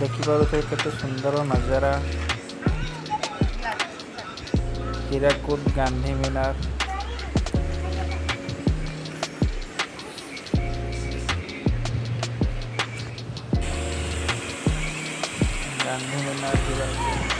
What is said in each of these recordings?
देखिपे केते सुंदर नजारा हीराकुद गांधी मीनार गांधी मीनार हीराकुद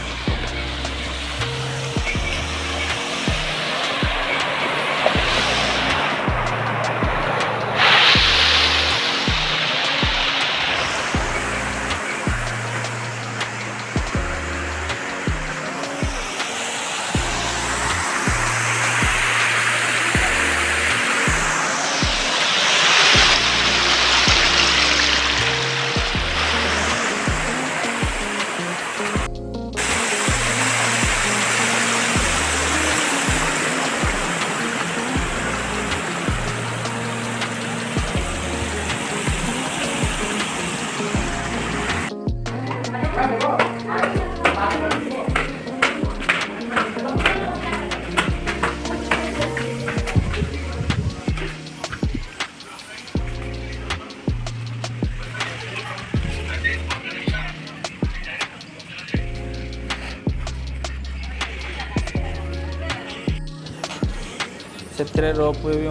से रोप वे भी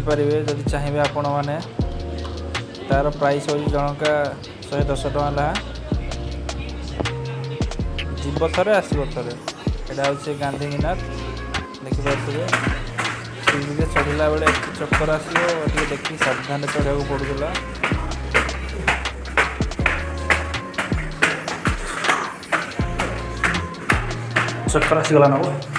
करें जदि चाहिए आपण मैंने तार प्राइस हो जनका 110 टका जीव थे आसो थे यहाँ हूँ गांधी मीनार देखिपे सीढ़ी चढ़ला बेले चक्कर आसो देखिए सावधान चढ़ा पड़ूला चक्कर आसीगला ना।